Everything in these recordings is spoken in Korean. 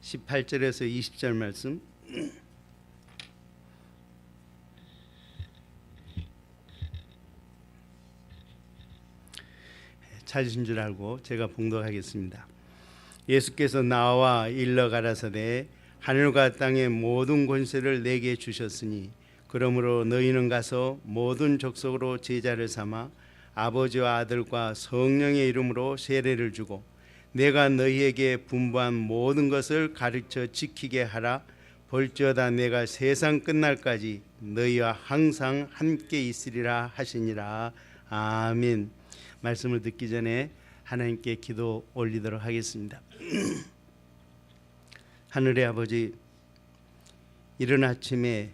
18절에서 20절 말씀 찾으신 줄 알고 제가 봉독하겠습니다. 예수께서 나와 일러 가라사대 하늘과 땅의 모든 권세를 내게 주셨으니 그러므로 너희는 가서 모든 족속으로 제자를 삼아 아버지와 아들과 성령의 이름으로 세례를 주고 내가 너희에게 분부한 모든 것을 가르쳐 지키게 하라. 볼지어다 내가 세상 끝날까지 너희와 항상 함께 있으리라 하시니라. 아멘. 말씀을 듣기 전에 하나님께 기도 올리도록 하겠습니다. 하늘의 아버지, 이른 아침에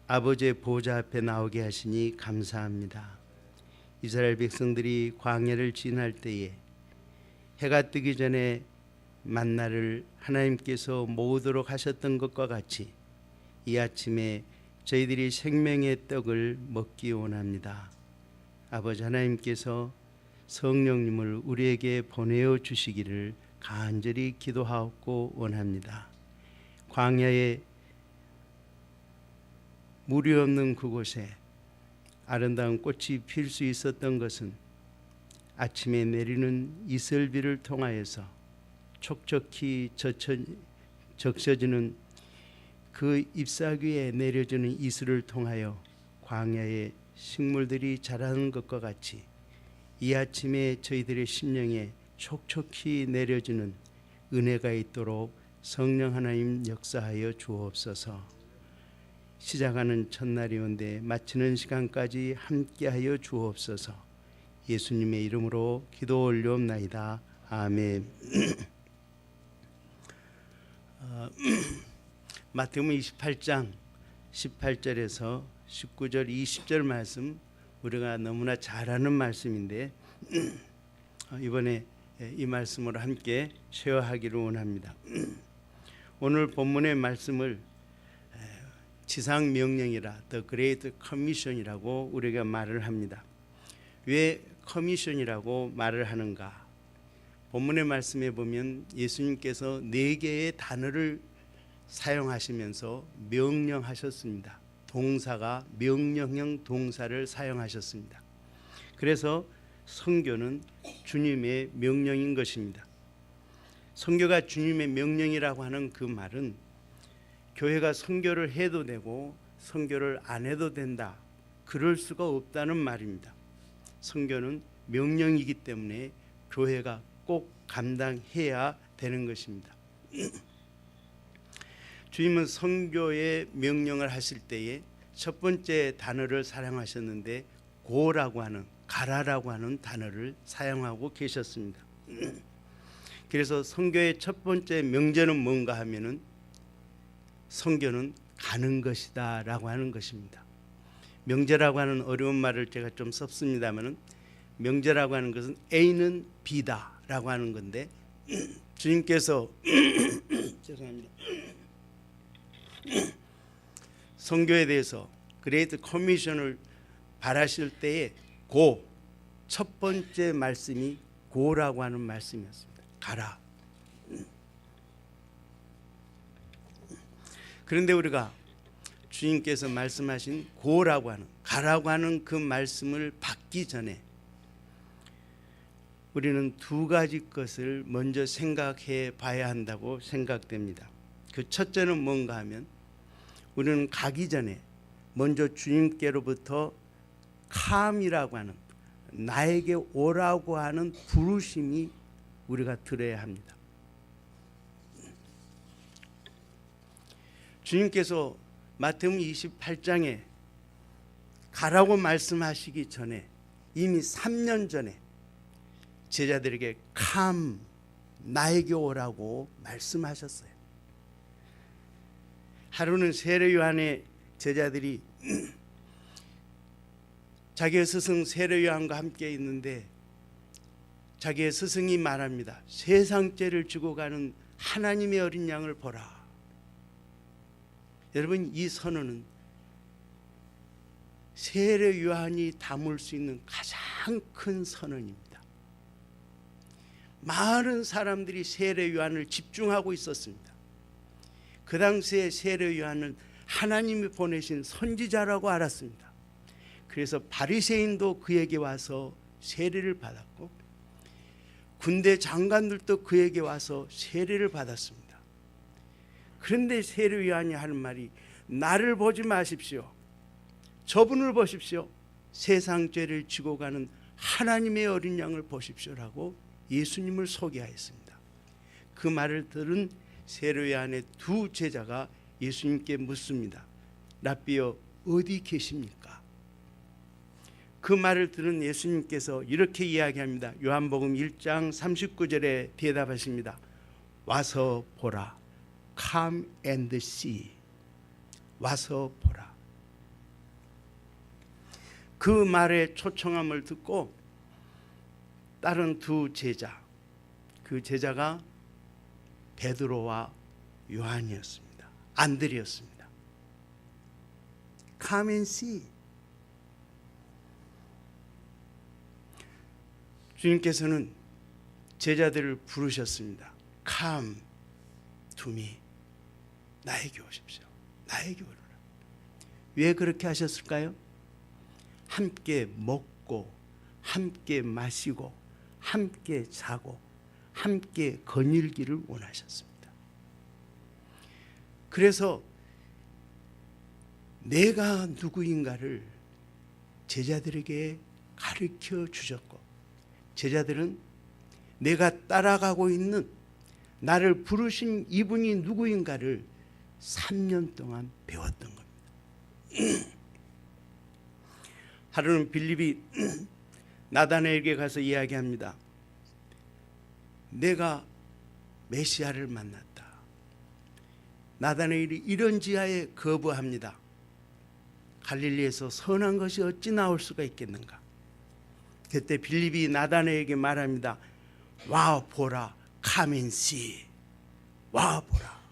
아버지의 보좌 앞에 나오게 하시니 감사합니다. 이스라엘 백성들이 광야를 지날 때에 해가 뜨기 전에 만나를 하나님께서 모으도록 하셨던 것과 같이 이 아침에 저희들이 생명의 떡을 먹기 원합니다. 아버지 하나님께서 성령님을 우리에게 보내어 주시기를 간절히 기도하고 원합니다. 광야에 물이 없는 그곳에 아름다운 꽃이 필 수 있었던 것은 아침에 내리는 이슬비를 통하여서 촉촉히 적셔지는 그 잎사귀에 내려주는 이슬을 통하여 광야에 식물들이 자라는 것과 같이 이 아침에 저희들의 심령에 촉촉히 내려주는 은혜가 있도록 성령 하나님 역사하여 주옵소서. 시작하는 첫날이온데 마치는 시간까지 함께하여 주옵소서. 예수님의 이름으로 기도 올려옵나이다. 아멘. 마태복음 28장 18절에서 19절 20절 말씀 우리가 너무나 잘 아는 말씀인데 이번에 이 말씀으로 함께 쉐어하기를 원합니다. 오늘 본문의 말씀을 지상 명령이라 The Great Commission이라고 우리가 말을 합니다. 왜 커미션이라고 말을 하는가? 본문의 말씀에 보면 예수님께서 4개의 단어를 사용하시면서 명령하셨습니다. 동사가 명령형 동사를 사용하셨습니다. 그래서 선교는 주님의 명령인 것입니다. 선교가 주님의 명령이라고 하는 그 말은 교회가 선교를 해도 되고 선교를 안 해도 된다, 그럴 수가 없다는 말입니다. 선교는 명령이기 때문에 교회가 꼭 감당해야 되는 것입니다. 주님은 선교의 명령을 하실 때에 첫 번째 단어를 사용하셨는데 고라고 하는, 가라라고 하는 단어를 사용하고 계셨습니다. 그래서 선교의 첫 번째 명제는 뭔가 하면은 선교는 가는 것이다 라고 하는 것입니다. 명제라고 하는 어려운 말을 제가 좀 썼습니다만은 명제라고 하는 것은 A는 B다 라고 하는 건데 주님께서 죄송합니다. 선교에 대해서 그레이트 커미션을 바라실 때에 고, 첫 번째 말씀이 고라고 하는 말씀이었습니다. 가라. 그런데 우리가 주님께서 말씀하신 고라고 하는, 가라고 하는 그 말씀을 받기 전에 우리는 2가지 것을 먼저 생각해 봐야 한다고 생각됩니다. 그 첫째는 뭔가 하면 우리는 가기 전에 먼저 주님께로부터 캄이라고 하는, 나에게 오라고 하는 부르심이 우리가 들어야 합니다. 주님께서 마태복음 28장에 가라고 말씀하시기 전에 이미 3년 전에 제자들에게 캄, 나에게 오라고 말씀하셨어요. 하루는 세례 요한의 제자들이 자기의 스승 세례 요한과 함께 있는데 자기의 스승이 말합니다. 세상 죄를 지고 가는 하나님의 어린 양을 보라. 여러분, 이 선언은 세례 요한이 담을 수 있는 가장 큰 선언입니다. 많은 사람들이 세례 요한을 집중하고 있었습니다. 그 당시에 세례 요한은 하나님이 보내신 선지자라고 알았습니다. 그래서 바리새인도 그에게 와서 세례를 받았고 군대 장관들도 그에게 와서 세례를 받았습니다. 그런데 세례 요한이 하는 말이 나를 보지 마십시오. 저분을 보십시오. 세상 죄를 지고 가는 하나님의 어린 양을 보십시오라고 예수님을 소개하였습니다. 그 말을 들은 세례 요한의 두 제자가 예수님께 묻습니다. 랍비여, 어디 계십니까? 그 말을 들은 예수님께서 이렇게 이야기합니다. 요한복음 1장 39절에 대답하십니다. 와서 보라. Come and see. 와서 보라. 그 말의 초청함을 듣고 다른 두 제자, 그 제자가 베드로와 요한이었습니다. 안드레였습니다. Come and see. 주님께서는 제자들을 부르셨습니다. Come to me. 나에게 오십시오. 나에게 오르라. 왜 그렇게 하셨을까요? 함께 먹고 함께 마시고 함께 자고 함께 거닐기를 원하셨습니다. 그래서 내가 누구인가를 제자들에게 가르쳐 주셨고 제자들은 내가 따라가고 있는 나를 부르신 이분이 누구인가를 3년 동안 배웠던 겁니다. 하루는 빌립이 나다나엘에게 가서 이야기합니다. 내가 메시아를 만났다. 나다나엘이 이런 지하에 거부합니다. 갈릴리에서 선한 것이 어찌 나올 수가 있겠는가? 그때 빌립이 나다나엘에게 말합니다. 와 보라. Come and see. 와 보라.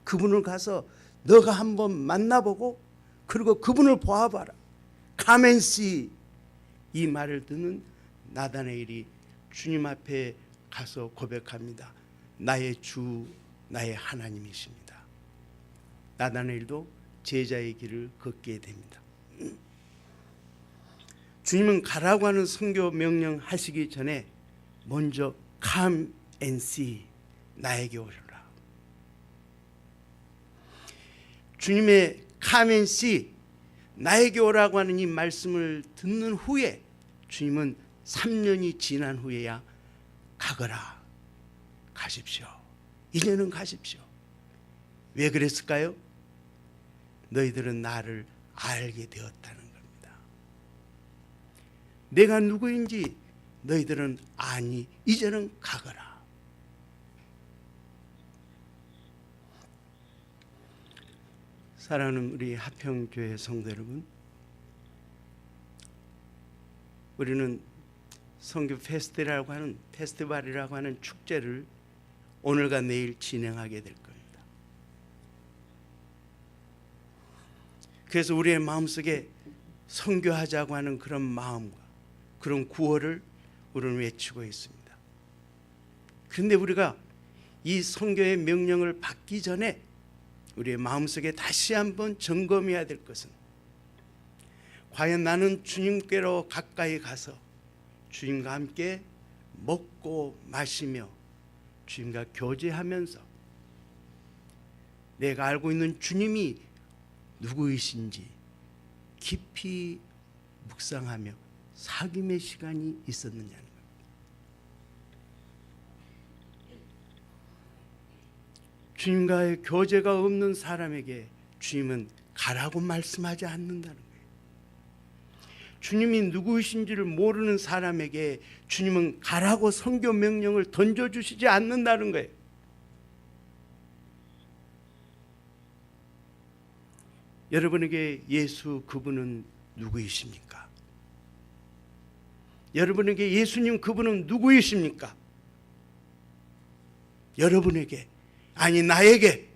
그분을 가서 너가 한번 만나보고 그리고 그분을 보아봐라. Come and see. 이 말을 듣는 나다나엘이 주님 앞에 가서 고백합니다. 나의 주, 나의 하나님이십니다. 나다나엘도 제자의 길을 걷게 됩니다. 주님은 가라고 하는 선교 명령 하시기 전에 먼저 Come and see. 나에게 오셔라. 주님의 Come and see. 나에게 오라고 하는 이 말씀을 듣는 후에 주님은 3년이 지난 후에야 가거라. 가십시오. 이제는 가십시오. 왜 그랬을까요? 너희들은 나를 알게 되었다는 겁니다. 내가 누구인지 너희들은 아니, 이제는 가거라. 사랑하는 우리 하평교회 성도 여러분, 우리는 선교 페스티벌이라고 하는 축제를 오늘과 내일 진행하게 될 겁니다. 그래서 우리의 마음속에 선교하자고 하는 그런 마음과 그런 구호를 우리는 외치고 있습니다. 그런데 우리가 이 선교의 명령을 받기 전에 우리의 마음속에 다시 한번 점검해야 될 것은, 과연 나는 주님께로 가까이 가서 주님과 함께 먹고 마시며 주님과 교제하면서 내가 알고 있는 주님이 누구이신지 깊이 묵상하며 사귐의 시간이 있었느냐는 겁니다. 주님과의 교제가 없는 사람에게 주님은 가라고 말씀하지 않는다는 거예요. 주님이 누구이신지를 모르는 사람에게 주님은 가라고 선교 명령을 던져주시지 않는다는 거예요. 여러분에게 예수 그분은 누구이십니까? 여러분에게 예수님 그분은 누구이십니까? 여러분에게, 아니 나에게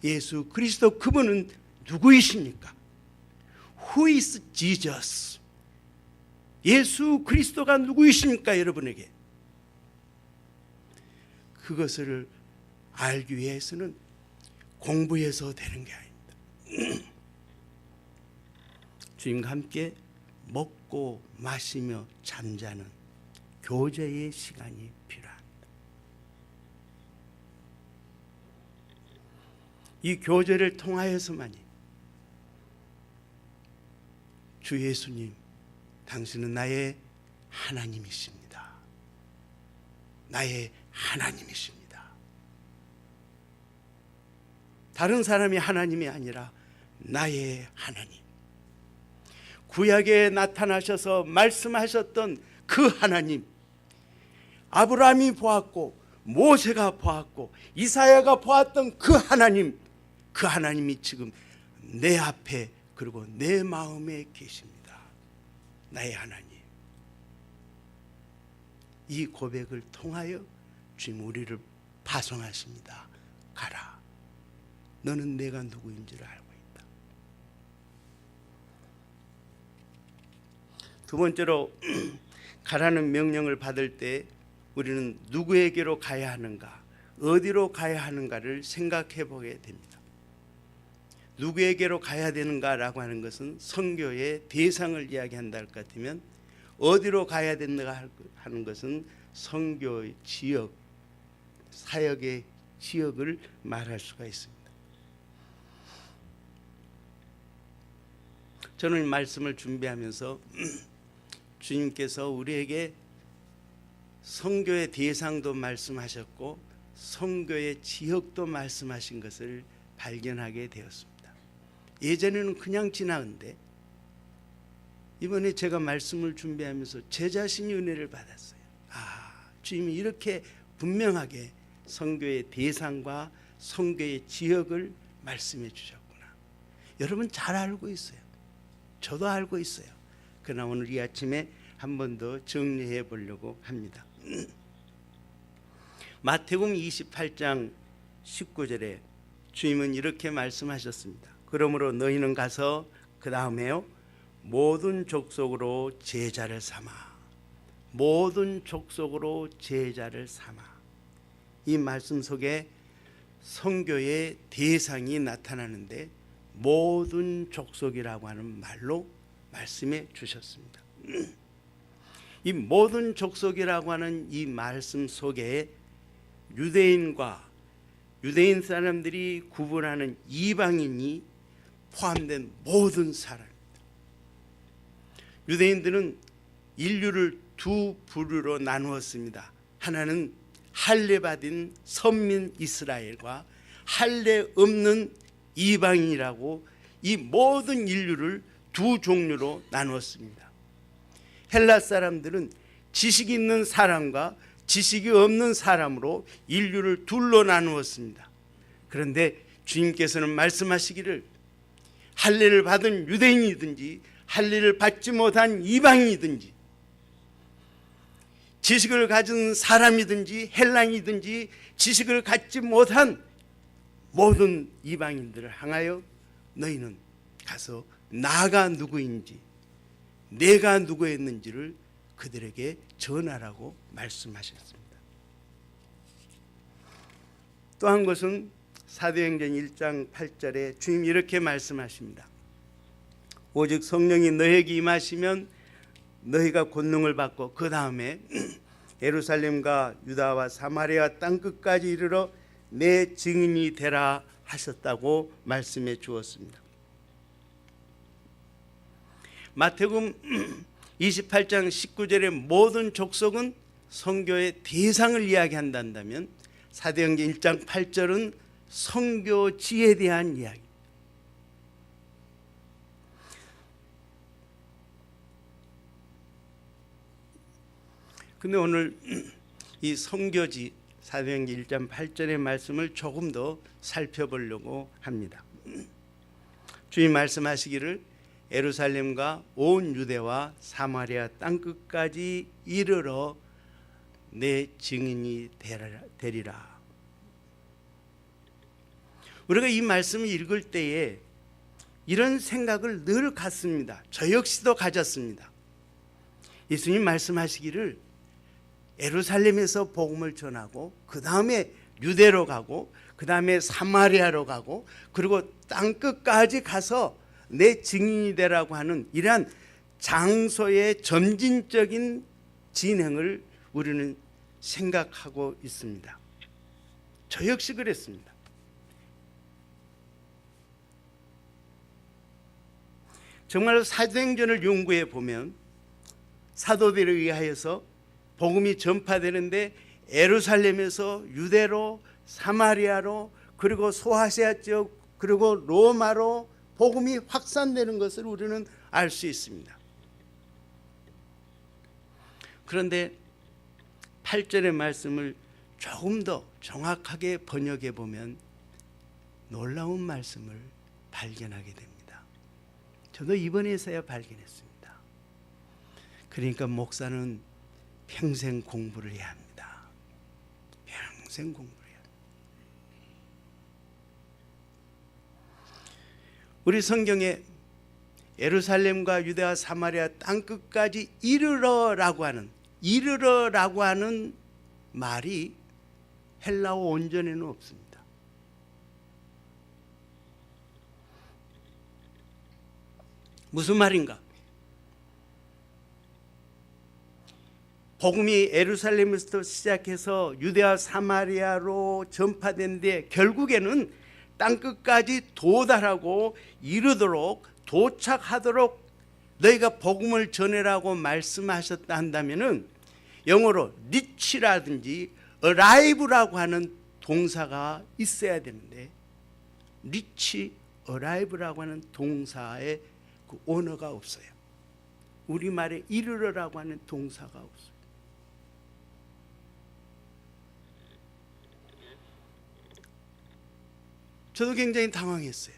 예수 그리스도 그분은 누구이십니까? Who is Jesus? 예수 그리스도가 누구이십니까? 여러분에게 그것을 알기 위해서는 공부해서 되는 게 아닙니다. 주님과 함께 먹고 마시며 잠자는 교제의 시간이 필요합니다. 이 교제를 통하여서만이 주 예수님, 당신은 나의 하나님이십니다. 나의 하나님이십니다. 다른 사람이 하나님이 아니라 나의 하나님. 구약에 나타나셔서 말씀하셨던 그 하나님, 아브라함이 보았고 모세가 보았고 이사야가 보았던 그 하나님, 그 하나님이 지금 내 앞에 그리고 내 마음에 계십니다. 나의 하나님. 이 고백을 통하여 주님 우리를 파송하십니다. 가라. 너는 내가 누구인지를 알고 있다. 두 번째로 가라는 명령을 받을 때 우리는 누구에게로 가야 하는가, 어디로 가야 하는가를 생각해 보게 됩니다. 누구에게로 가야 되는가라고 하는 것은 선교의 대상을 이야기한다 할 것 같으면, 어디로 가야 되는가 하는 것은 선교의 지역, 사역의 지역을 말할 수가 있습니다. 저는 말씀을 준비하면서 주님께서 우리에게 선교의 대상도 말씀하셨고 선교의 지역도 말씀하신 것을 발견하게 되었습니다. 예전에는 그냥 지나는데 이번에 제가 말씀을 준비하면서 제 자신이 은혜를 받았어요. 주님이 이렇게 분명하게 선교의 대상과 선교의 지역을 말씀해 주셨구나. 여러분 잘 알고 있어요. 저도 알고 있어요. 그러나 오늘 이 아침에 한 번 더 정리해 보려고 합니다. 마태복음 28장 19절에 주님은 이렇게 말씀하셨습니다. 그러므로 너희는 가서, 그 다음에요, 모든 족속으로 제자를 삼아. 모든 족속으로 제자를 삼아. 이 말씀 속에 선교의 대상이 나타나는데 모든 족속이라고 하는 말로 말씀해 주셨습니다. 이 모든 족속이라고 하는 이 말씀 속에 유대인과 유대인 사람들이 구분하는 이방인이 포함된 모든 사람입니다. 유대인들은 인류를 두 부류로 나누었습니다. 하나는 할례 받은 선민 이스라엘과 할례 없는 이방인이라고 이 모든 인류를 두 종류로 나누었습니다. 헬라 사람들은 지식이 있는 사람과 지식이 없는 사람으로 인류를 둘로 나누었습니다. 그런데 주님께서는 말씀하시기를 할례를 받은 유대인이든지 할례를 받지 못한 이방인이든지 지식을 가진 사람이든지 헬라인이든지 지식을 갖지 못한 모든 이방인들을 향하여 너희는 가서 나가 누구인지 내가 누구였는지를 그들에게 전하라고 말씀하셨습니다. 또 한 것은 사도행전 1장 8절에 주님이 이렇게 말씀하십니다. 오직 성령이 너에게 임하시면 너희가 권능을 받고 그 다음에 예루살렘과 유다와 사마리아 땅끝까지 이르러 내 증인이 되라 하셨다고 말씀해 주었습니다. 마태복음 28장 19절의 모든 족속은 선교의 대상을 이야기한다면 사도행전 1장 8절은 선교지에 대한 이야기. 근데 오늘 이 선교지 사도행전 1장 8절의 말씀을 조금 더 살펴보려고 합니다. 주님 말씀하시기를 예루살렘과 온 유대와 사마리아 땅끝까지 이르러 내 증인이 되리라. 우리가 이 말씀을 읽을 때에 이런 생각을 늘 갖습니다. 저 역시도 가졌습니다. 예수님 말씀하시기를 예루살렘에서 복음을 전하고 그 다음에 유대로 가고 그 다음에 사마리아로 가고 그리고 땅끝까지 가서 내 증인이 되라고 하는 이러한 장소의 점진적인 진행을 우리는 생각하고 있습니다. 저 역시 그랬습니다. 정말로 사도행전을 연구해 보면 사도들에 의하여서 복음이 전파되는데 예루살렘에서 유대로 사마리아로 그리고 소아시아 지역 그리고 로마로 복음이 확산되는 것을 우리는 알 수 있습니다. 그런데 8절의 말씀을 조금 더 정확하게 번역해 보면 놀라운 말씀을 발견하게 됩니다. 저도 이번에서야 발견했습니다. 그러니까 목사는 평생 공부를 해야 합니다. 평생 공부를 해야 합니다. 우리 성경에 예루살렘과 유대와 사마리아 땅끝까지 이르러라고 하는 말이 헬라어 원전에는 없습니다. 무슨 말인가? 복음이 예루살렘에서 시작해서 유대와 사마리아로 전파된데 결국에는 땅끝까지 도달하고 이르도록 도착하도록 너희가 복음을 전해라고 말씀하셨다 한다면은 영어로 reach라든지 arrive라고 하는 동사가 있어야 되는데 reach, arrive라고 하는 동사의 그 언어가 없어요. 우리말에 이르러라고 하는 동사가 없어요. 저도 굉장히 당황했어요.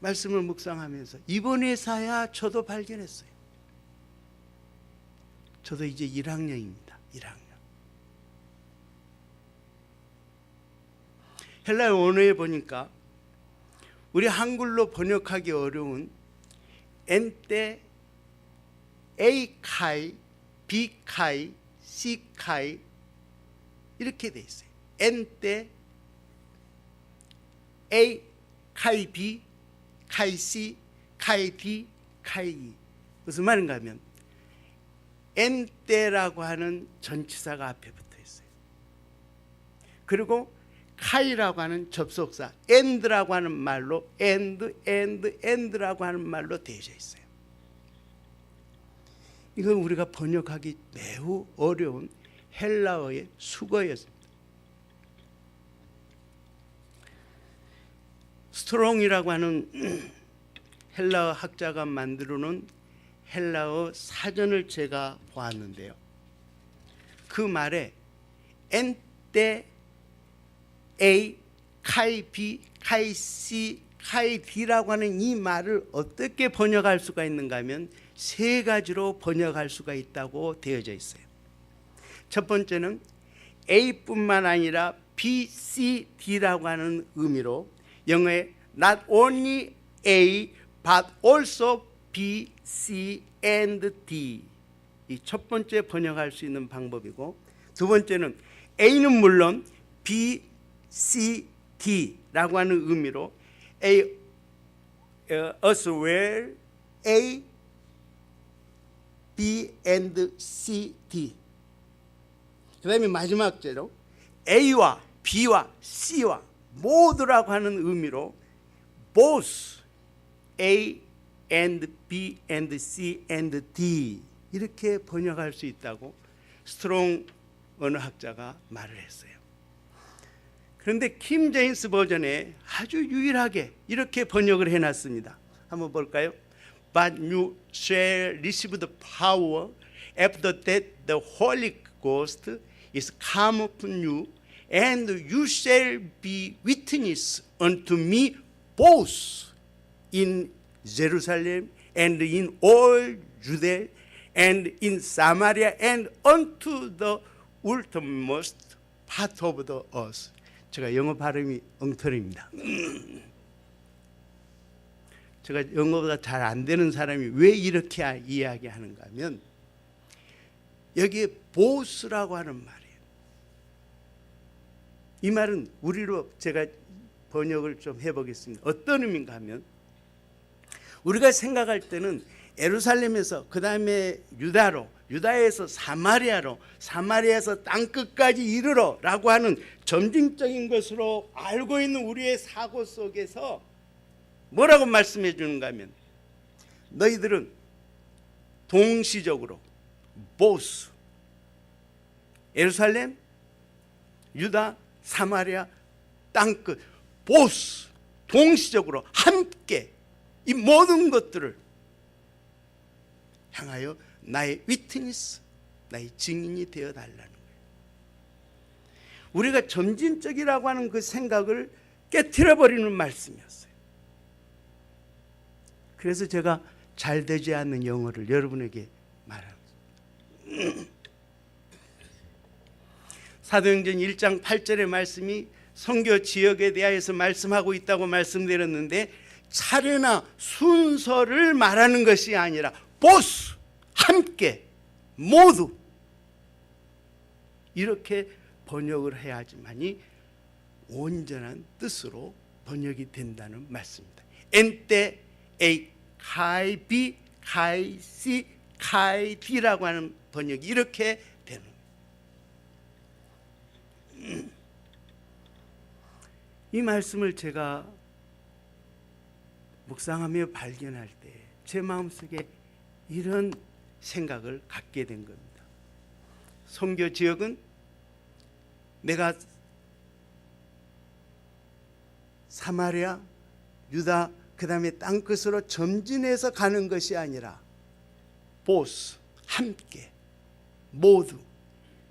말씀을 묵상하면서 이번에서야 저도 발견했어요. 저도 이제 1학년입니다. 1학년. 헬라어 원어에 보니까 우리 한글로 번역하기 어려운 엔테, 에이카이, 비카이, 시카이 이렇게 돼 있어요. 엔테, 에이, 카이, 비, 카이, 시, 카이, 디, 카이, 이. 무슨 말인가 하면 엔테라고 하는 전치사가 앞에 붙어 있어요. 그리고 카이라고 하는 접속사 엔드라고 하는 말로 엔드라고 하는 말로 되어져 있어요. 이건 우리가 번역하기 매우 어려운 헬라어의 수거였습니다. 스트롱이라고 하는 헬라어 학자가 만들어 놓은 헬라어 사전을 제가 보았는데요. 그 말에 엔테, 에이, 카이, 비, 카이, 시, 카이, 디라고 하는 이 말을 어떻게 번역할 수가 있는가 하면 세 가지로 번역할 수가 있다고 되어져 있어요. 첫 번째는 A뿐만 아니라 B, C, D라고 하는 의미로 영어에 not only A but also B, C, and D 이 첫 번째 번역할 수 있는 방법이고 두 번째는 A는 물론 B, C, D라고 하는 의미로 A as well A, B, and C, D 그 다음에 마지막 제로 A와 B와 C와 모두라고 하는 의미로 both A and B and C and D 이렇게 번역할 수 있다고 스트롱 언어학자가 말을 했어요. 그런데 킴 제임스 버전에 아주 유일하게 이렇게 번역을 해놨습니다. 한번 볼까요? But you shall receive the power after that the Holy Ghost is come upon you, and you shall be witness unto me both in Jerusalem and in all Judea and in Samaria and unto the uttermost part of the earth. 제가 영어 발음이 엉터리입니다. 제가 영어가 잘 안 되는 사람이 왜 이렇게 이야기하는가 하면 여기에 보스라고 하는 말이에요. 이 말은 우리로 제가 번역을 좀 해보겠습니다. 어떤 의미인가 하면, 우리가 생각할 때는 예루살렘에서 그 다음에 유다로, 유다에서 사마리아로, 사마리아에서 땅끝까지 이르러 라고 하는 점진적인 것으로 알고 있는 우리의 사고 속에서 뭐라고 말씀해 주는가 하면, 너희들은 동시적으로 보스, 예루살렘, 유다, 사마리아, 땅끝, 보스, 동시적으로 함께 이 모든 것들을 향하여 나의 위트니스, 나의 증인이 되어 달라는 거예요. 우리가 점진적이라고 하는 그 생각을 깨트려 버리는 말씀이었어요. 그래서 제가 잘 되지 않는 영어를 여러분에게 말합니다. 사도행전 1장 8절의 말씀이 선교 지역에 대하여서 말씀하고 있다고 말씀드렸는데, 차례나 순서를 말하는 것이 아니라 보스, 함께, 모두 이렇게 번역을 해야지만이 온전한 뜻으로 번역이 된다는 말씀입니다. 엔테 에이 카이비 카이시 카이디라고 하는 번역이 이렇게 되는 거예요. 이 말씀을 제가 묵상하며 발견할 때 제 마음속에 이런 생각을 갖게 된 겁니다. 선교 지역은 내가 사마리아, 유다, 그 다음에 땅끝으로 점진해서 가는 것이 아니라 보스, 함께, 모두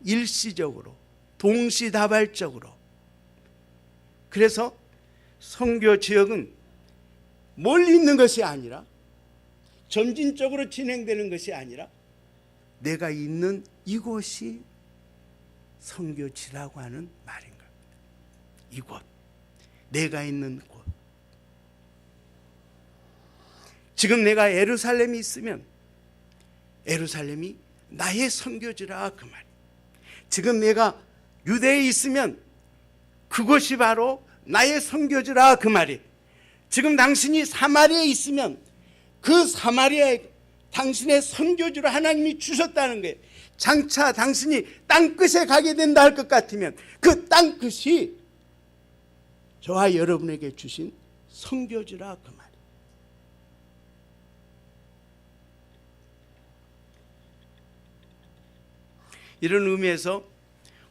일시적으로, 동시다발적으로. 그래서 선교 지역은 멀리 있는 것이 아니라, 점진적으로 진행되는 것이 아니라, 내가 있는 이곳이 선교지라고 하는 말인 겁니다. 이곳, 내가 있는 곳. 지금 내가 예루살렘에 있으면 예루살렘이 나의 선교지라 그 말이에요. 지금 내가 유대에 있으면 그것이 바로 나의 선교지라 그 말이에요. 지금 당신이 사마리아에 있으면 그 사마리아에 당신의 선교지로 하나님이 주셨다는 거예요. 장차 당신이 땅끝에 가게 된다 할 것 같으면 그 땅끝이 저와 여러분에게 주신 선교지라 그 말이에요. 이런 의미에서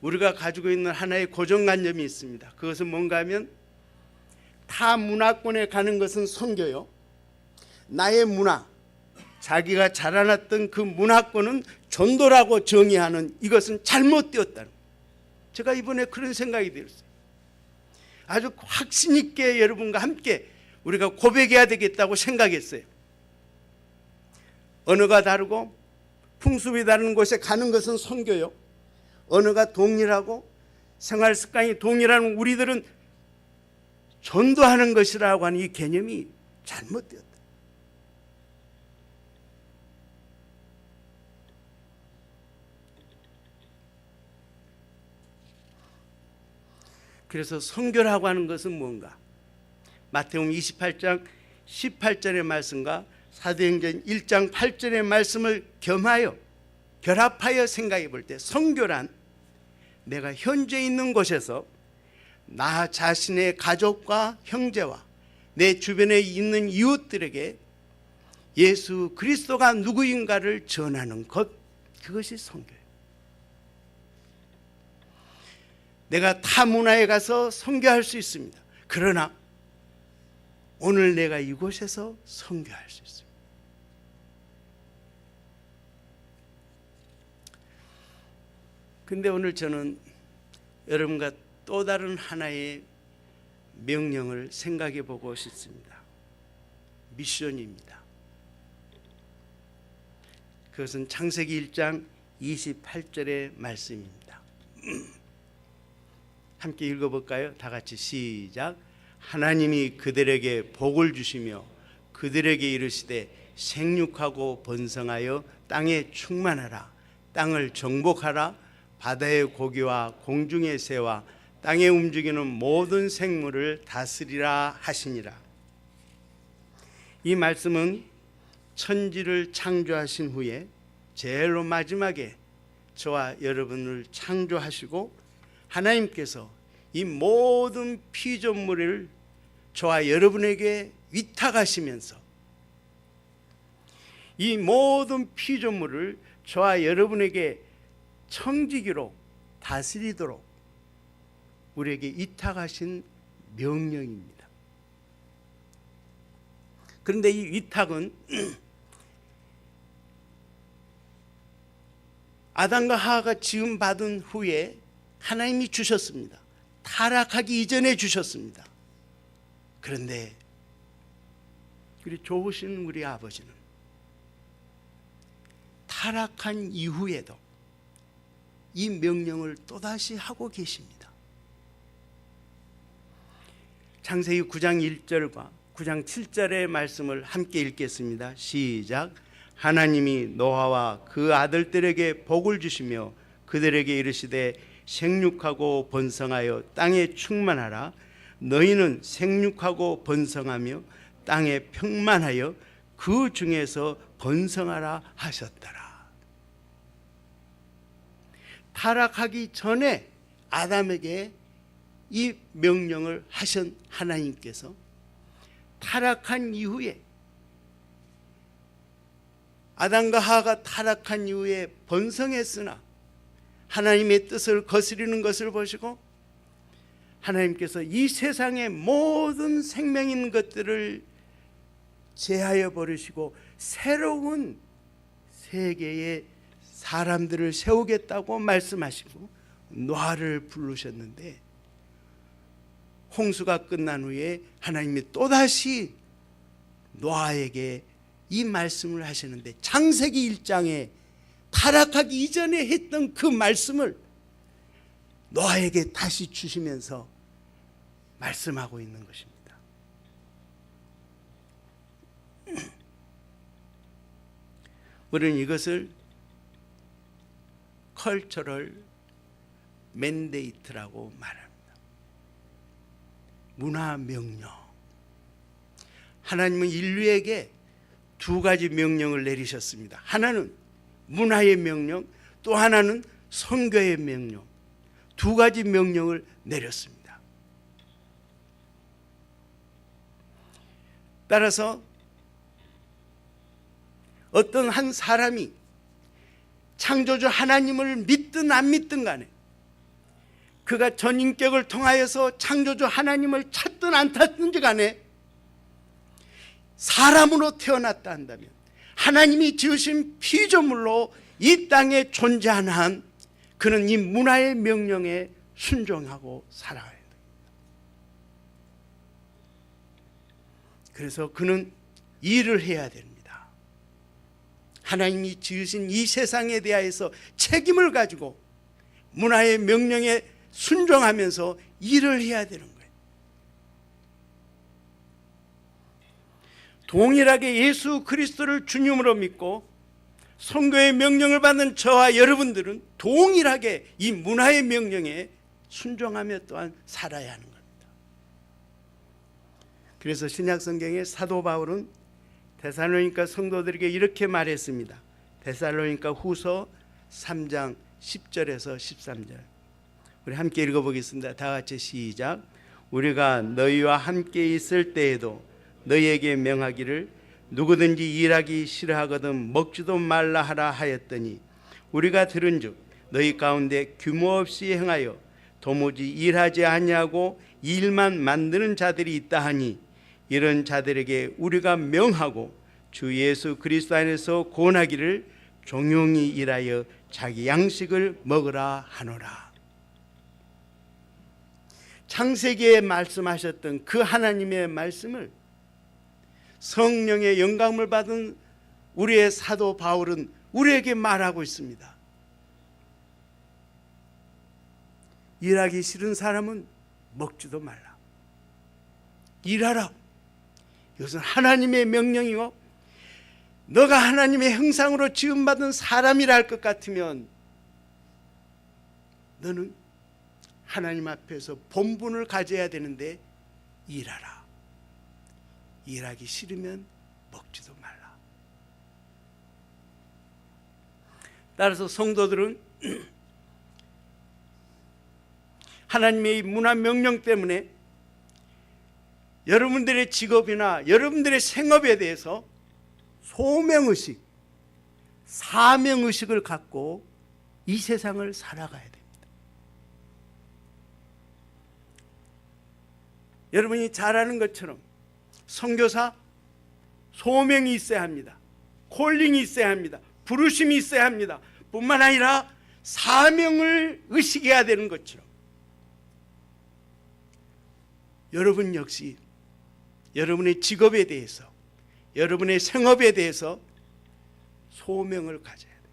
우리가 가지고 있는 하나의 고정관념이 있습니다. 그것은 뭔가 하면, 타 문화권에 가는 것은 선교요, 나의 문화, 자기가 자라났던 그 문화권은 전도라고 정의하는 이것은 잘못되었다는, 제가 이번에 그런 생각이 들었어요. 아주 확신 있게 여러분과 함께 우리가 고백해야 되겠다고 생각했어요. 언어가 다르고 풍습이 다른 곳에 가는 것은 선교요, 언어가 동일하고 생활 습관이 동일한 우리들은 전도하는 것이라고 하는 이 개념이 잘못되었다. 그래서 선교라고 하는 것은 뭔가? 마태복음 28장 18절의 말씀과 사도행전 1장 8절의 말씀을 결합하여 생각해 볼 때, 선교란 내가 현재 있는 곳에서 나 자신의 가족과 형제와 내 주변에 있는 이웃들에게 예수 그리스도가 누구인가를 전하는 것, 그것이 선교예요. 내가 타 문화에 가서 선교할 수 있습니다. 그러나 오늘 내가 이곳에서 선교할 수 있습니다. 근데 오늘 저는 여러분과 또 다른 하나의 명령을 생각해 보고 싶습니다. 미션입니다. 그것은 창세기 1장 28절의 말씀입니다. 함께 읽어볼까요? 다 같이 시작. 하나님이 그들에게 복을 주시며 그들에게 이르시되 생육하고 번성하여 땅에 충만하라. 땅을 정복하라. 바다의 고기와 공중의 새와 땅에 움직이는 모든 생물을 다스리라 하시니라. 이 말씀은 천지를 창조하신 후에 제일로 마지막에 저와 여러분을 창조하시고 하나님께서 이 모든 피조물을 저와 여러분에게 위탁하시면서 이 모든 피조물을 저와 여러분에게 청지기로 다스리도록 우리에게 위탁하신 명령입니다. 그런데 이 위탁은 아담과 하와가 지음 받은 후에 하나님이 주셨습니다. 타락하기 이전에 주셨습니다. 그런데 우리 좋으신 우리 아버지는 타락한 이후에도 이 명령을 또다시 하고 계십니다. 창세기 9장 1절과 9장 7절의 말씀을 함께 읽겠습니다. 시작. 하나님이 노아와 그 아들들에게 복을 주시며 그들에게 이르시되 생육하고 번성하여 땅에 충만하라. 너희는 생육하고 번성하며 땅에 평만하여 그 중에서 번성하라 하셨더라. 타락하기 전에 아담에게 이 명령을 하신 하나님께서 타락한 이후에 아담과 하와가 타락한 이후에 번성했으나 하나님의 뜻을 거스리는 것을 보시고 하나님께서 이 세상의 모든 생명 있는 것들을 제하여 버리시고 새로운 세계의 사람들을 세우겠다고 말씀하시고 노아를 부르셨는데 홍수가 끝난 후에 하나님이 또다시 노아에게 이 말씀을 하시는데 창세기 1장에 타락하기 이전에 했던 그 말씀을 노아에게 다시 주시면서 말씀하고 있는 것입니다. 우리는 이것을 컬처럴 맨데이트라고 말합니다. 문화 명령. 하나님은 인류에게 두 가지 명령을 내리셨습니다. 하나는 문화의 명령, 또 하나는 선교의 명령. 두 가지 명령을 내렸습니다. 따라서 어떤 한 사람이 창조주 하나님을 믿든 안 믿든 간에 그가 전인격을 통하여서 창조주 하나님을 찾든 안 찾든지 간에 사람으로 태어났다 한다면 하나님이 지으신 피조물로 이 땅에 존재하는 한 그는 이 문화의 명령에 순종하고 살아가야 됩니다. 그래서 그는 일을 해야 됩니다. 하나님이 지으신 이 세상에 대하여서 책임을 가지고 문화의 명령에 순종하면서 일을 해야 되는 거예요. 동일하게 예수 그리스도를 주님으로 믿고 선교의 명령을 받는 저와 여러분들은 동일하게 이 문화의 명령에 순종하며 또한 살아야 하는 겁니다. 그래서 신약성경의 사도 바울은 데살로니가 성도들에게 이렇게 말했습니다. 데살로니가 후서 3장 10절에서 13절 우리 함께 읽어보겠습니다. 다 같이 시작. 우리가 너희와 함께 있을 때에도 너희에게 명하기를 누구든지 일하기 싫어하거든 먹지도 말라 하라 하였더니 우리가 들은즉 너희 가운데 규모 없이 행하여 도무지 일하지 아니하고 일만 만드는 자들이 있다 하니 이런 자들에게 우리가 명하고 주 예수 그리스도 안에서 권하기를 종용히 일하여 자기 양식을 먹으라 하노라. 창세기에 말씀하셨던 그 하나님의 말씀을 성령의 영감을 받은 우리의 사도 바울은 우리에게 말하고 있습니다. 일하기 싫은 사람은 먹지도 말라. 일하라. 이것은 하나님의 명령이고 너가 하나님의 형상으로 지음받은 사람이라 할 것 같으면 너는 하나님 앞에서 본분을 가져야 되는데 일하라. 일하기 싫으면 먹지도 말라. 따라서 성도들은 하나님의 문화 명령 때문에 여러분들의 직업이나 여러분들의 생업에 대해서 소명의식, 사명의식을 갖고 이 세상을 살아가야 됩니다. 여러분이 잘 아는 것처럼 선교사 소명이 있어야 합니다. 콜링이 있어야 합니다. 부르심이 있어야 합니다. 뿐만 아니라 사명을 의식해야 되는 것처럼 여러분 역시 여러분의 직업에 대해서, 여러분의 생업에 대해서 소명을 가져야 돼요.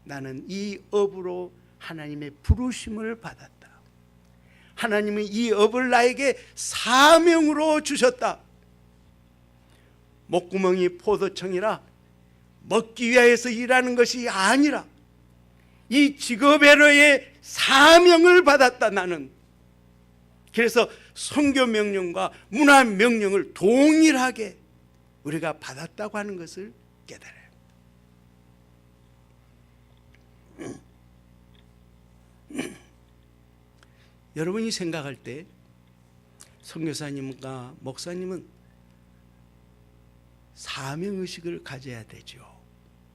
나는 이 업으로 하나님의 부르심을 받았다. 하나님은 이 업을 나에게 사명으로 주셨다. 목구멍이 포도청이라 먹기 위하여서 일하는 것이 아니라 이 직업에로의 사명을 받았다. 나는 그래서 선교 명령과 문화 명령을 동일하게 우리가 받았다고 하는 것을 깨달아요. 여러분이 생각할 때 선교사님과 목사님은 사명의식을 가져야 되죠.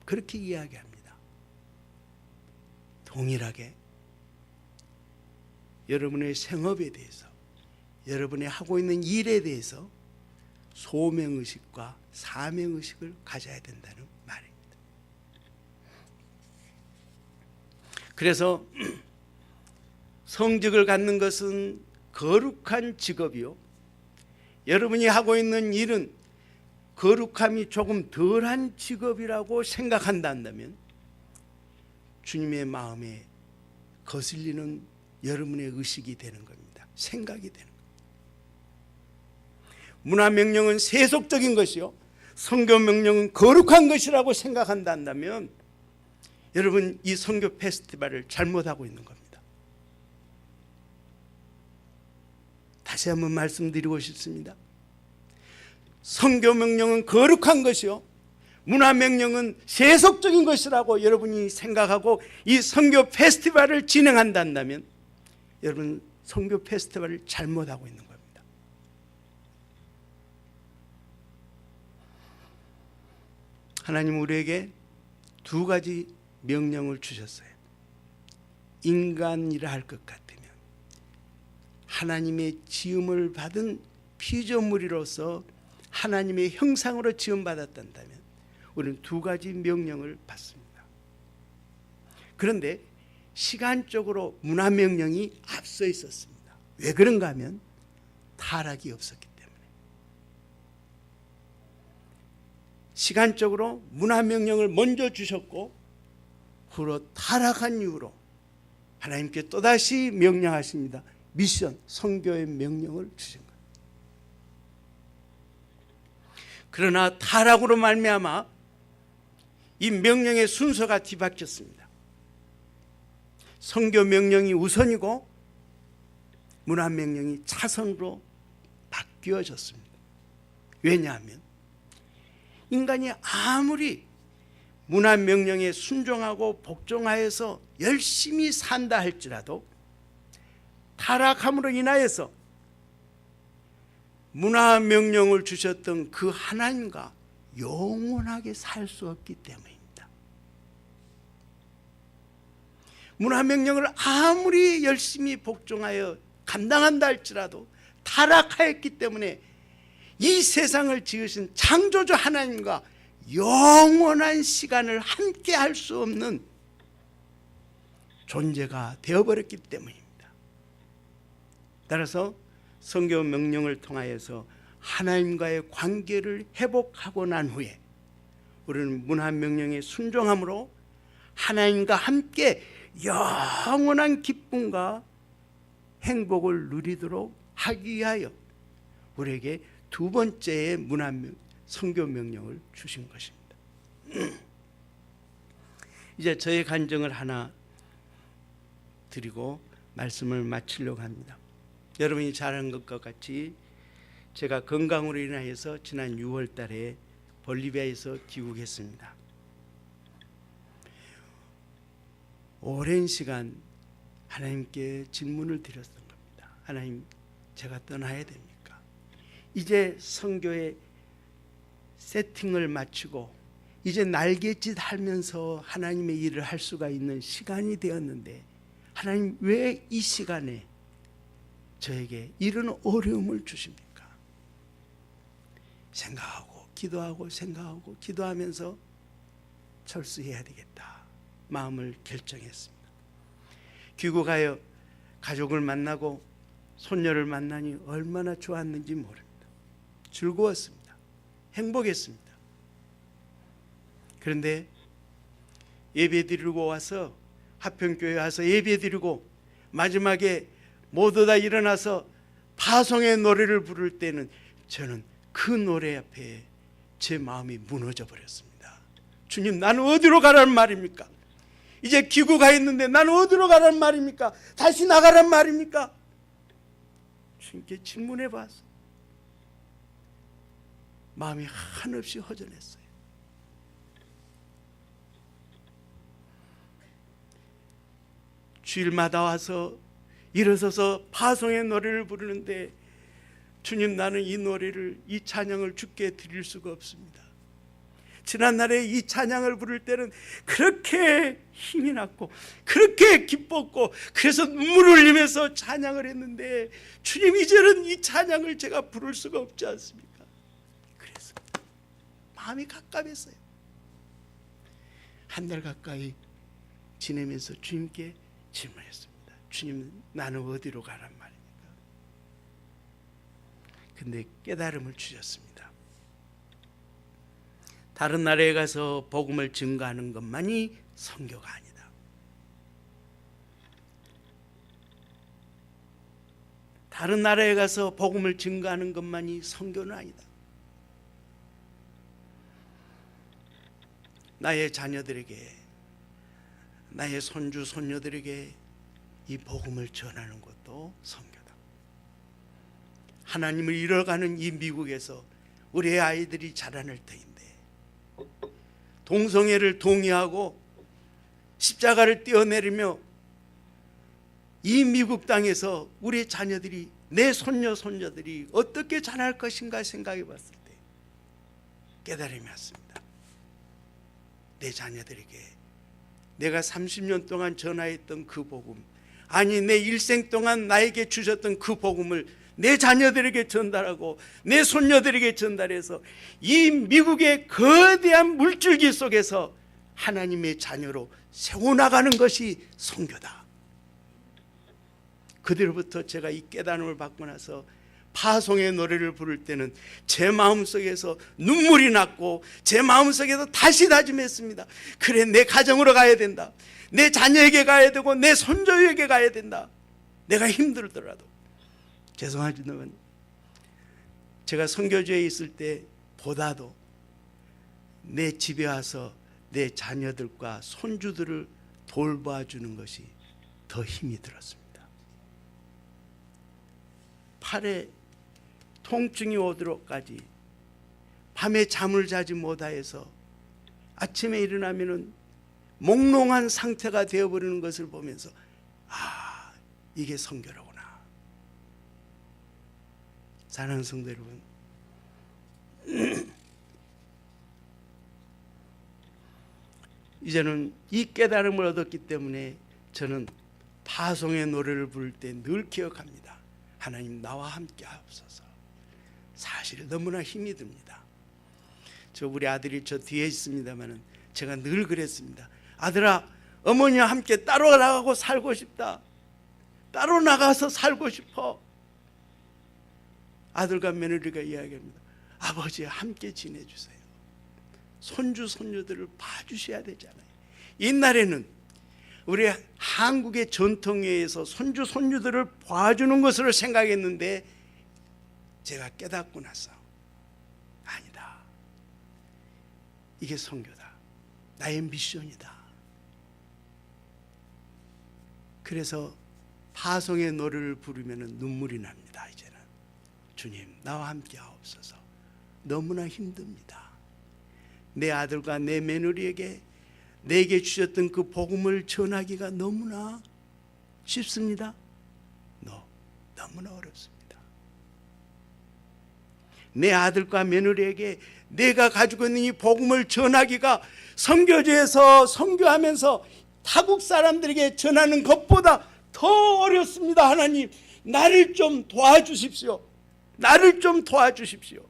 그렇게 이야기합니다. 동일하게 여러분의 생업에 대해서, 여러분이 하고 있는 일에 대해서 소명의식과 사명의식을 가져야 된다는 말입니다. 그래서 성직을 갖는 것은 거룩한 직업이요, 여러분이 하고 있는 일은 거룩함이 조금 덜한 직업이라고 생각한다면 주님의 마음에 거슬리는 여러분의 의식이 되는 겁니다. 생각이 되는 겁니다. 문화명령은 세속적인 것이요, 선교명령은 거룩한 것이라고 생각한다면 여러분 이 선교 페스티벌을 잘못하고 있는 겁니다. 다시 한번 말씀드리고 싶습니다. 선교명령은 거룩한 것이요, 문화명령은 세속적인 것이라고 여러분이 생각하고 이 선교 페스티벌을 진행한다면 여러분 선교 페스티벌을 잘못하고 있는 겁니다. 하나님 우리에게 두 가지 명령을 주셨어요. 인간이라 할 것 같으면 하나님의 지음을 받은 피조물이로서 하나님의 형상으로 지음받았다면 우리는 두 가지 명령을 받습니다. 그런데 시간적으로 문화명령이 앞서 있었습니다. 왜 그런가 하면 타락이 없었기 때문에. 시간적으로 문화명령을 먼저 주셨고 후로 타락한 이후로 하나님께 또다시 명령하십니다. 미션, 선교의 명령을 주신 거예요. 그러나 타락으로 말미암아 이 명령의 순서가 뒤바뀌었습니다. 선교 명령이 우선이고 문화 명령이 차선으로 바뀌어졌습니다. 왜냐하면 인간이 아무리 문화 명령에 순종하고 복종하여서 열심히 산다 할지라도 타락함으로 인하여서 문화 명령을 주셨던 그 하나님과 영원하게 살 수 없기 때문입니다. 문화 명령을 아무리 열심히 복종하여 감당한다 할지라도 타락하였기 때문에 이 세상을 지으신 창조주 하나님과 영원한 시간을 함께 할 수 없는 존재가 되어버렸기 때문입니다. 따라서 선교 명령을 통하여서 하나님과의 관계를 회복하고 난 후에 우리는 문화 명령에 순종함으로 하나님과 함께 영원한 기쁨과 행복을 누리도록 하기 위하여 우리에게 두 번째의 선교 명령을 주신 것입니다. 이제 저의 간증을 하나 드리고 말씀을 마치려고 합니다. 여러분이 잘 아는 것과 같이 제가 건강으로 인하여서 지난 6월 달에 볼리비아에서 귀국했습니다. 오랜 시간 하나님께 질문을 드렸던 겁니다. 하나님, 제가 떠나야 됩니까? 이제 선교의 세팅을 마치고 이제 날갯짓 하면서 하나님의 일을 할 수가 있는 시간이 되었는데 하나님, 왜 이 시간에 저에게 이런 어려움을 주십니까? 생각하고 기도하고 기도하면서 철수해야 되겠다 마음을 결정했습니다. 귀국하여 가족을 만나고 손녀를 만나니 얼마나 좋았는지 모릅니다. 즐거웠습니다. 행복했습니다. 그런데 예배 드리고 와서 하평교회 와서 예배 드리고 마지막에 모두 다 일어나서 파송의 노래를 부를 때는 저는 그 노래 앞에 제 마음이 무너져 버렸습니다. 주님, 나는 어디로 가라는 말입니까? 이제 귀국하였는데 나는 어디로 가라는 말입니까? 다시 나가란 말입니까? 주님께 질문해 봤어. 마음이 한없이 허전했어요. 주일마다 와서 일어서서 파송의 노래를 부르는데 주님, 나는 이 노래를, 이 찬양을 주께 드릴 수가 없습니다. 지난날에 이 찬양을 부를 때는 그렇게 힘이 났고 그렇게 기뻤고 그래서 눈물을 흘리면서 찬양을 했는데 주님, 이제는 이 찬양을 제가 부를 수가 없지 않습니까? 그래서 마음이 갑갑했어요. 한 달 가까이 지내면서 주님께 질문했습니다. 주님, 나는 어디로 가란 말입니까? 근데 깨달음을 주셨습니다. 다른 나라에 가서 복음을 증거하는 것만이 선교가 아니다. 다른 나라에 가서 복음을 증거하는 것만이 선교는 아니다. 나의 자녀들에게, 나의 손주 손녀들에게 이 복음을 전하는 것도 선교다. 하나님을 잃어가는 이 미국에서 우리의 아이들이 자라날 터인데 동성애를 동의하고 십자가를 뛰어내리며 이 미국 땅에서 우리의 자녀들이, 내 손녀 손녀들이 어떻게 자랄 것인가 생각해 봤을 때 깨달음이 왔습니다. 내 자녀들에게 내가 30년 동안 전하였던 그 복음, 아니 내 일생 동안 나에게 주셨던 그 복음을 내 자녀들에게 전달하고 내 손녀들에게 전달해서 이 미국의 거대한 물줄기 속에서 하나님의 자녀로 세워나가는 것이 선교다. 그대로부터 제가 이 깨달음을 받고 나서 파송의 노래를 부를 때는 제 마음속에서 눈물이 났고 제 마음속에서 다시 다짐했습니다. 그래, 내 가정으로 가야 된다. 내 자녀에게 가야 되고 내 손자에게 가야 된다. 내가 힘들더라도. 죄송하지만 제가 선교지에 있을 때 보다도 내 집에 와서 내 자녀들과 손주들을 돌봐주는 것이 더 힘이 들었습니다. 팔에 통증이 오도록까지 밤에 잠을 자지 못하여서 아침에 일어나면은 몽롱한 상태가 되어버리는 것을 보면서 아, 이게 선교로구나. 사랑하는 성도 여러분, 이제는 이 깨달음을 얻었기 때문에 저는 파송의 노래를 부를 때 늘 기억합니다. 하나님, 나와 함께 하옵소서. 사실 너무나 힘이 듭니다. 저 우리 아들이 저 뒤에 있습니다만은 제가 늘 그랬습니다. 아들아, 어머니와 함께 따로 나가고 살고 싶다. 따로 나가서 살고 싶어. 아들과 며느리가 이야기합니다. 아버지, 함께 지내주세요. 손주 손녀들을 봐주셔야 되잖아요. 옛날에는 우리 한국의 전통에 의해서 손주 손녀들을 봐주는 것으로 생각했는데 제가 깨닫고 나서 아니다, 이게 선교다. 나의 미션이다. 그래서 파송의 노래를 부르면 눈물이 납니다. 이제는 주님 나와 함께 하옵소서. 너무나 힘듭니다. 내 아들과 내 며느리에게 내게 주셨던 그 복음을 전하기가 너무나 쉽습니다. 너무나 어렵습니다. 내 아들과 며느리에게 내가 가지고 있는 이 복음을 전하기가 선교지에서 선교하면서 타국 사람들에게 전하는 것보다 더 어렵습니다. 하나님, 나를 좀 도와주십시오. 나를 좀 도와주십시오.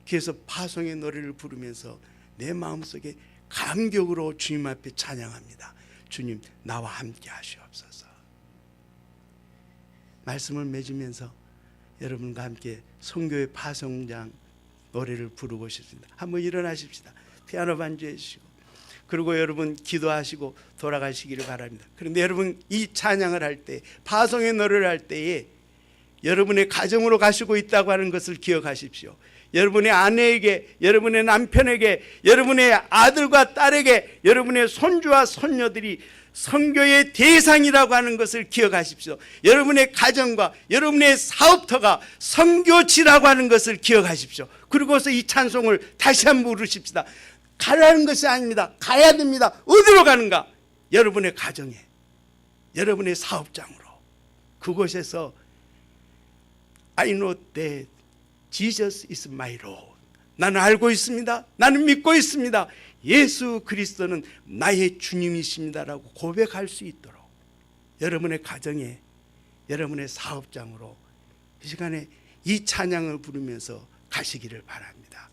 그래서 파송의 노래를 부르면서 내 마음속에 감격으로 주님 앞에 찬양합니다. 주님, 나와 함께 하시옵소서. 말씀을 맺으면서 여러분과 함께 선교의 파송장 노래를 부르고 싶습니다. 한번 일어나십시다. 피아노 반주해 주시고, 그리고 여러분 기도하시고 돌아가시기를 바랍니다. 그런데 여러분 이 찬양을 할 때, 파송의 노래를 할 때에 여러분의 가정으로 가시고 있다고 하는 것을 기억하십시오. 여러분의 아내에게, 여러분의 남편에게, 여러분의 아들과 딸에게, 여러분의 손주와 손녀들이 선교의 대상이라고 하는 것을 기억하십시오. 여러분의 가정과 여러분의 사업터가 선교지라고 하는 것을 기억하십시오. 그리고서 이 찬송을 다시 한번 부르십시다. 가라는 것이 아닙니다. 가야 됩니다. 어디로 가는가? 여러분의 가정에, 여러분의 사업장으로, 그곳에서 I know that Jesus is my Lord. 나는 알고 있습니다. 나는 믿고 있습니다. 예수 그리스도는 나의 주님이십니다라고 고백할 수 있도록 여러분의 가정에, 여러분의 사업장으로 이 시간에 이 찬양을 부르면서 가시기를 바랍니다.